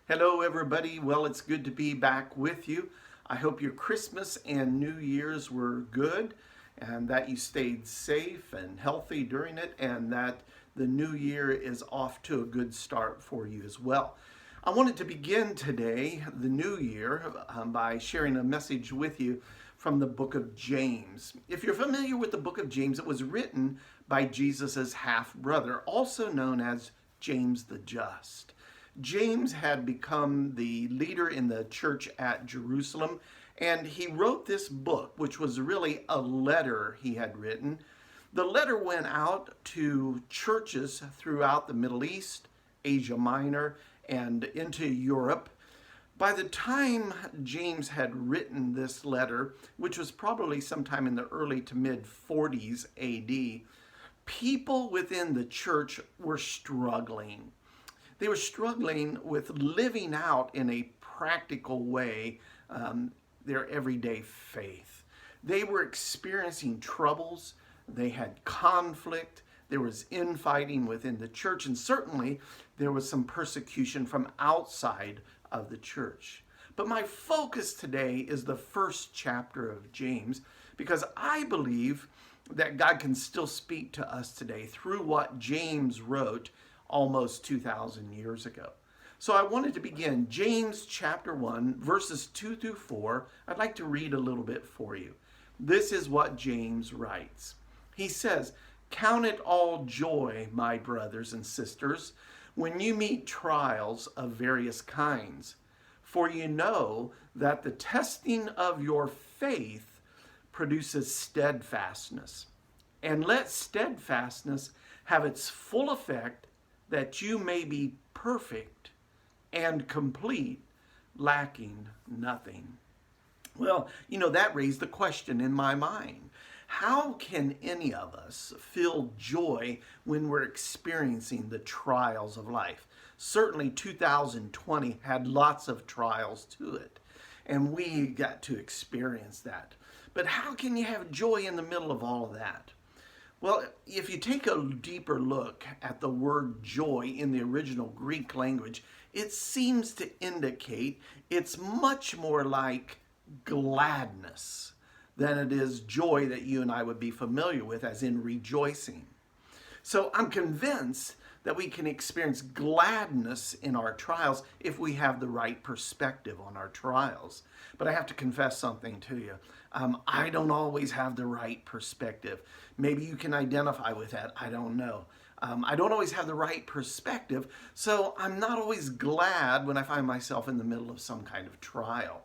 Hello, everybody. Well, it's good to be back with you. I hope your Christmas and New Year's were good and that you stayed safe and healthy during it, and that the new year is off to a good start for you as well. I wanted to begin today, the new year, by sharing a message with you from the book of James. If you're familiar with the book of James, it was written by Jesus' half brother, also known as James the Just. James had become the leader in the church at Jerusalem, and he wrote this book, which was really a letter he had written. The letter went out to churches throughout the Middle East, Asia Minor, and into Europe. By the time James had written this letter, which was probably sometime in the early to mid 40s AD, people within the church were struggling. They were struggling with living out in a practical way their everyday faith. They were experiencing troubles, they had conflict, there was infighting within the church, and certainly there was some persecution from outside of the church. But my focus today is the first chapter of James, because I believe that God can still speak to us today through what James wrote almost 2,000 years ago. So I wanted to begin James chapter 1, verses 2 through 4. I'd like to read a little bit for you. This is what James writes. He says, "Count it all joy, my brothers and sisters, when you meet trials of various kinds. For you know that the testing of your faith produces steadfastness. And let steadfastness have its full effect, that you may be perfect and complete, lacking nothing." Well, that raised the question in my mind. How can any of us feel joy when we're experiencing the trials of life? Certainly 2020 had lots of trials to it, and we got to experience that. But how can you have joy in the middle of all of that? Well, if you take a deeper look at the word joy in the original Greek language, it seems to indicate it's much more like gladness than it is joy that you and I would be familiar with, as in rejoicing. So I'm convinced that we can experience gladness in our trials if we have the right perspective on our trials. But I have to confess something to you. I don't always have the right perspective. Maybe you can identify with that. I don't know. I don't always have the right perspective, so I'm not always glad when I find myself in the middle of some kind of trial.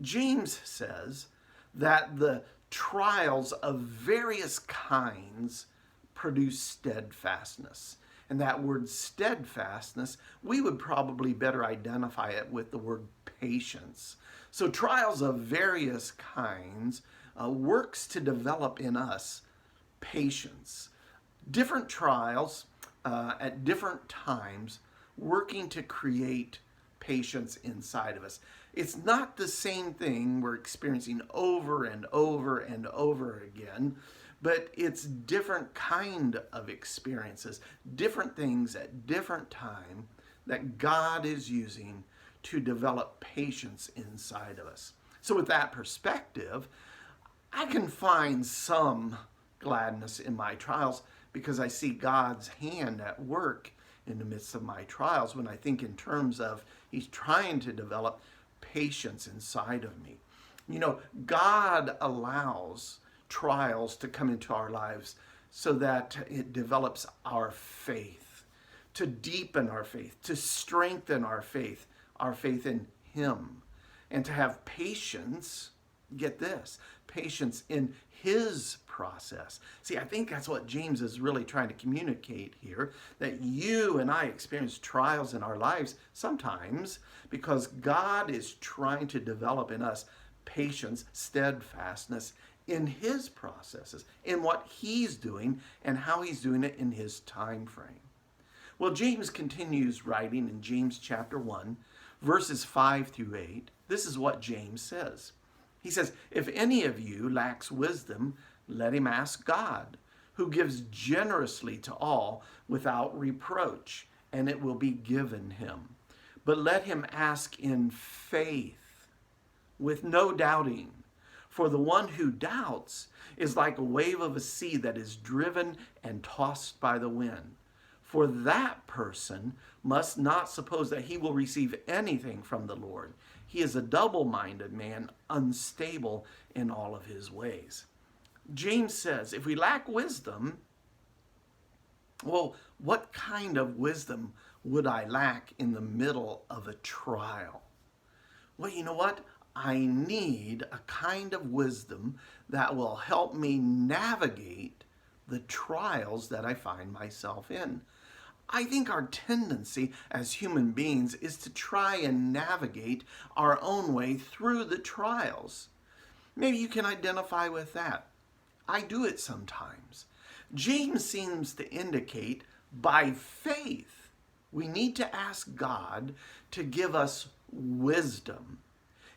James says that the trials of various kinds produce steadfastness. And that word steadfastness, we would probably better identify it with the word patience. So trials of various kinds works to develop in us patience. Different trials at different times working to create patience inside of us. It's not the same thing we're experiencing over and over and over again, but it's different kind of experiences, different things at different time that God is using to develop patience inside of us. So with that perspective, I can find some gladness in my trials because I see God's hand at work in the midst of my trials when I think in terms of He's trying to develop patience inside of me. God allows trials to come into our lives so that it develops our faith, to deepen our faith, to strengthen our faith in Him, and to have patience, get this, patience in His process. See, I think that's what James is really trying to communicate here, that you and I experience trials in our lives sometimes because God is trying to develop in us patience, steadfastness in His processes, in what He's doing and how He's doing it in His time frame. Well, James continues writing in James chapter 1, verses 5 through 8. This is what James says. He says, "If any of you lacks wisdom, let him ask God, who gives generously to all without reproach, and it will be given him. but let him ask in faith, with no doubting. For the one who doubts is like a wave of a sea that is driven and tossed by the wind. For that person must not suppose that he will receive anything from the Lord. He is a double-minded man, unstable in all of his ways. James says, if we lack wisdom, well, what kind of wisdom would I lack in the middle of a trial? Well, you know what? I need a kind of wisdom that will help me navigate the trials that I find myself in. I think our tendency as human beings is to try and navigate our own way through the trials. Maybe you can identify with that. I do it sometimes. James seems to indicate by faith we need to ask God to give us wisdom.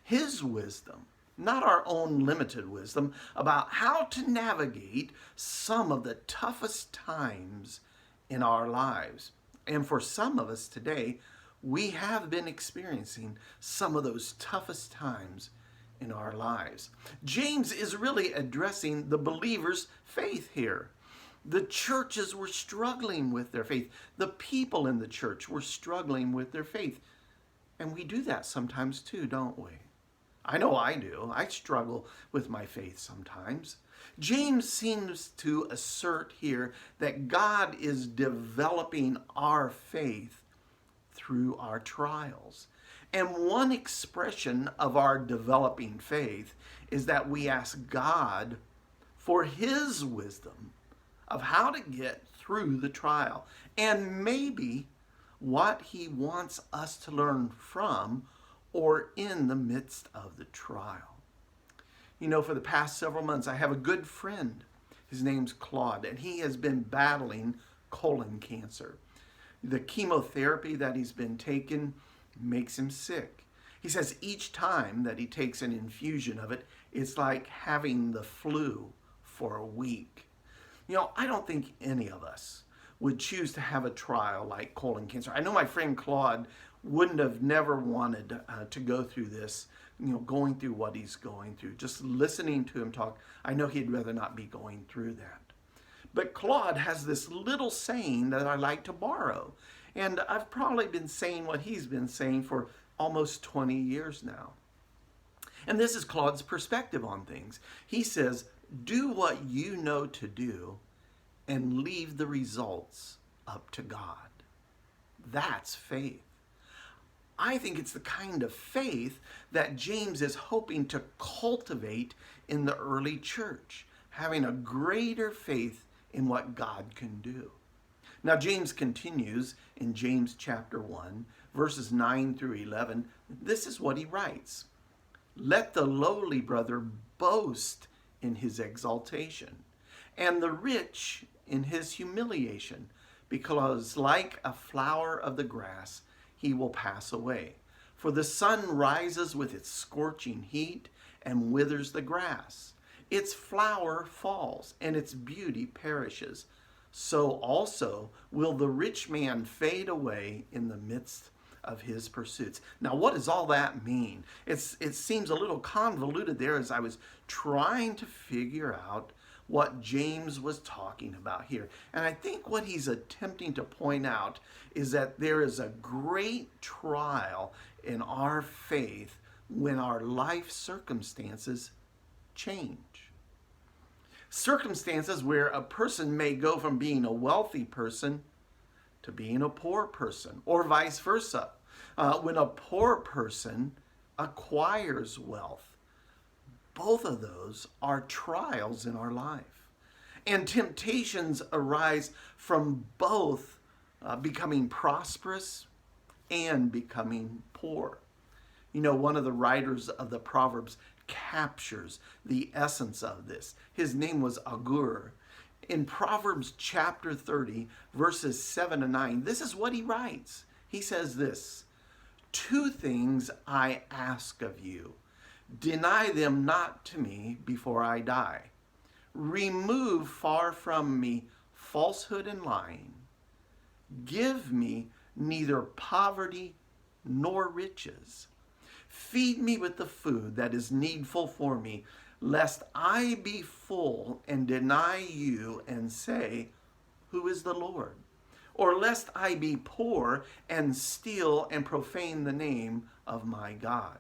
His wisdom, not our own limited wisdom, about how to navigate some of the toughest times in our lives. And for some of us today, we have been experiencing some of those toughest times in our lives. James is really addressing the believer's faith here. The churches were struggling with their faith. The people in the church were struggling with their faith. And we do that sometimes too, don't we? I know I do. I struggle with my faith sometimes. James seems to assert here that God is developing our faith through our trials. And one expression of our developing faith is that we ask God for his wisdom of how to get through the trial, and maybe what he wants us to learn from or in the midst of the trial. You know, for the past several months, I have a good friend. His name's Claude, and he has been battling colon cancer. The chemotherapy that he's been taking makes him sick. He says each time that he takes an infusion of it, it's like having the flu for a week. You know, I don't think any of us would choose to have a trial like colon cancer. I know my friend Claude wouldn't have never wanted to go through this, you know, going through what he's going through. Just listening to him talk, I know he'd rather not be going through that. But Claude has this little saying that I like to borrow. And I've probably been saying what he's been saying for almost 20 years now. And this is Claude's perspective on things. He says, do what you know to do and leave the results up to God. That's faith. I think it's the kind of faith that James is hoping to cultivate in the early church, having a greater faith in what God can do. Now, James continues in James chapter 1, verses 9 through 11. This is what he writes. Let the lowly brother boast in his exaltation, and the rich in his humiliation, because like a flower of the grass, he will pass away. For the sun rises with its scorching heat and withers the grass. Its flower falls, and its beauty perishes. So also will the rich man fade away in the midst of his pursuits. Now, what does all that mean? It seems a little convoluted there as I was trying to figure out what James was talking about here. And I think what he's attempting to point out is that there is a great trial in our faith when our life circumstances change. Circumstances where a person may go from being a wealthy person to being a poor person, or vice versa. When a poor person acquires wealth, both of those are trials in our life. And temptations arise from both becoming prosperous and becoming poor. You know, one of the writers of the Proverbs captures the essence of this. His name was Agur. In Proverbs chapter 30, verses 7 and 9, this is what he writes. He says this, 2 things I ask of you. Deny them not to me before I die. Remove far from me falsehood and lying. Give me neither poverty nor riches. Feed me with the food that is needful for me, lest I be full and deny you and say, who is the Lord? Or lest I be poor and steal and profane the name of my God.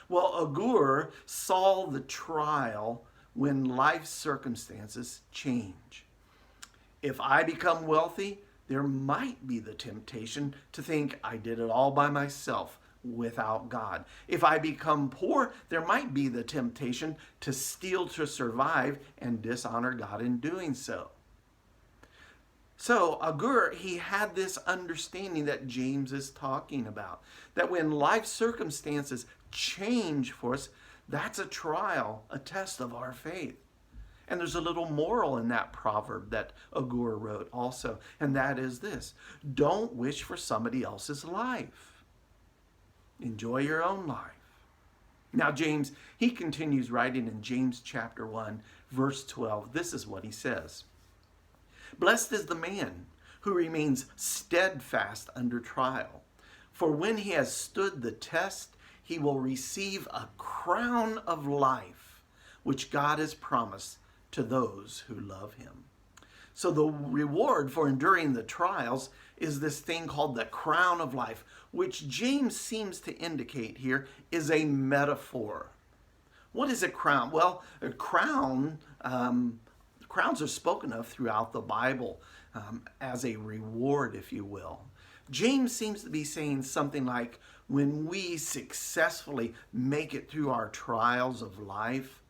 Well, Agur saw the trial when life circumstances change. If I become wealthy, there might be the temptation to think I did it all by myself without God. If I become poor, there might be the temptation to steal to survive and dishonor God in doing so. So Agur, he had this understanding that James is talking about, that when life circumstances change for us, that's a trial, a test of our faith. And there's a little moral in that proverb that Agur wrote also, and that is this: don't wish for somebody else's life. Enjoy your own life. Now James, he continues writing in James chapter 1, verse 12. This is what he says. Blessed is the man who remains steadfast under trial, for when he has stood the test, he will receive a crown of life, which God has promised to those who love him. So the reward for enduring the trials is this thing called the crown of life, which James seems to indicate here is a metaphor. What is a crown? Well, a crown, crowns are spoken of throughout the Bible as a reward, if you will. James seems to be saying something like, when we successfully make it through our trials of life,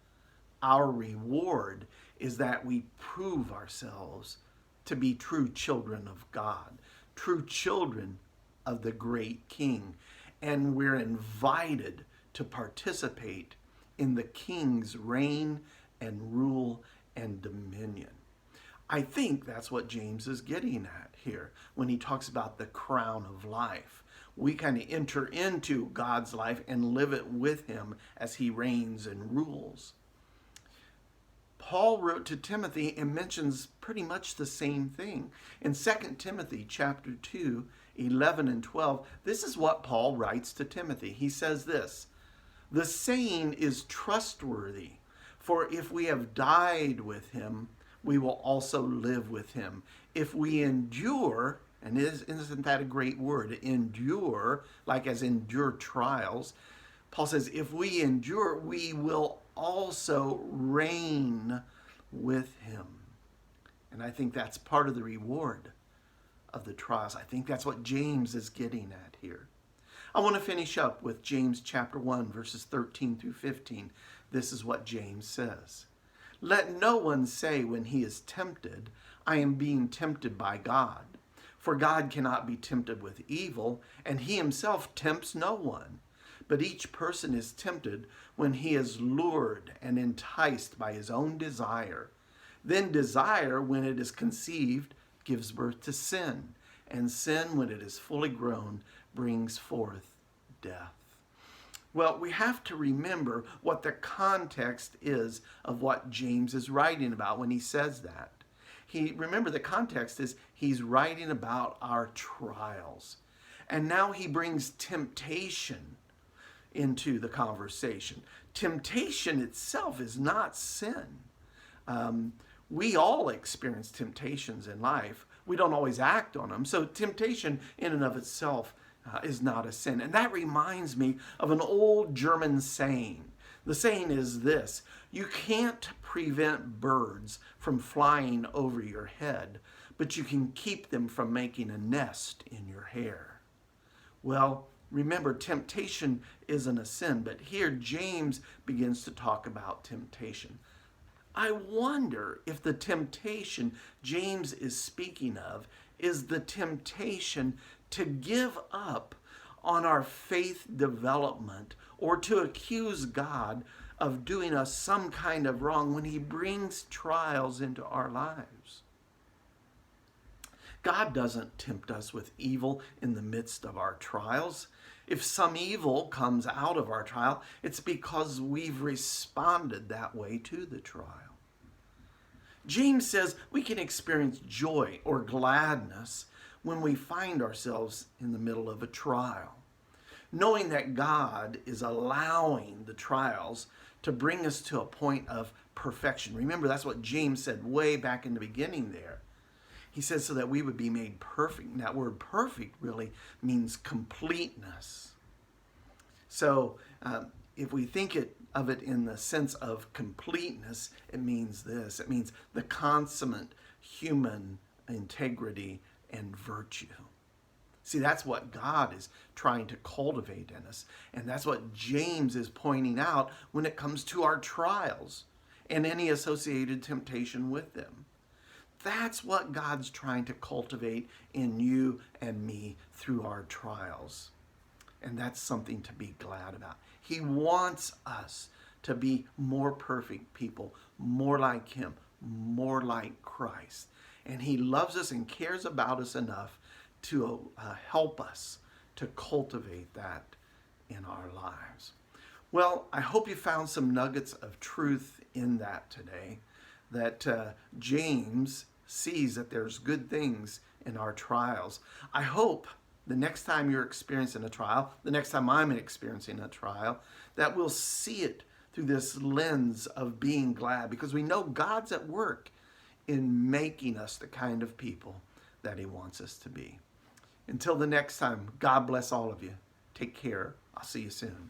our reward is that we prove ourselves to be true children of God, true children of the great King, and we're invited to participate in the King's reign and rule and dominion. I think that's what James is getting at here when he talks about the crown of life. We kind of enter into God's life and live it with him as he reigns and rules. Paul wrote to Timothy and mentions pretty much the same thing. In 2 Timothy chapter 2, 11 and 12, this is what Paul writes to Timothy. He says this: the saying is trustworthy, for if we have died with him, we will also live with him. If we endure, and isn't that a great word, endure, like as endure trials, Paul says, if we endure, we will also reign with him. And I think that's part of the reward of the trials. I think that's what James is getting at here. I want to finish up with James chapter 1, verses 13 through 15. This is what James says. Let no one say when he is tempted, I am being tempted by God. For God cannot be tempted with evil, and he himself tempts no one. But each person is tempted when he is lured and enticed by his own desire. Then desire, when it is conceived, gives birth to sin. And sin, when it is fully grown, brings forth death. Well, we have to remember what the context is of what James is writing about when he says that. Remember, the context is he's writing about our trials. And now he brings temptation into the conversation. Temptation itself is not sin. We all experience temptations in life. We don't always act on them. So temptation in and of itself is not a sin. And that reminds me of an old German saying. The saying is this: you can't prevent birds from flying over your head, but you can keep them from making a nest in your hair. Well, remember, temptation isn't a sin, but here James begins to talk about temptation. I wonder if the temptation James is speaking of is the temptation to give up on our faith development or to accuse God of doing us some kind of wrong when he brings trials into our lives. God doesn't tempt us with evil in the midst of our trials. If some evil comes out of our trial, it's because we've responded that way to the trial. James says we can experience joy or gladness when we find ourselves in the middle of a trial. knowing that God is allowing the trials to bring us to a point of perfection. Remember, that's what James said way back in the beginning there. He says so that we would be made perfect. And that word perfect really means completeness. So if we think of it in the sense of completeness, it means this. It means the consummate human integrity and virtue. See, that's what God is trying to cultivate in us. And that's what James is pointing out when it comes to our trials and any associated temptation with them. That's what God's trying to cultivate in you and me through our trials. And that's something to be glad about. He wants us to be more perfect people, more like Him, more like Christ. And He loves us and cares about us enough to help us to cultivate that in our lives. Well, I hope you found some nuggets of truth in that today, that James sees that there's good things in our trials. I hope the next time you're experiencing a trial, the next time I'm experiencing a trial, that we'll see it through this lens of being glad, because we know God's at work in making us the kind of people that He wants us to be. Until the next time, God bless all of you. Take care. I'll see you soon.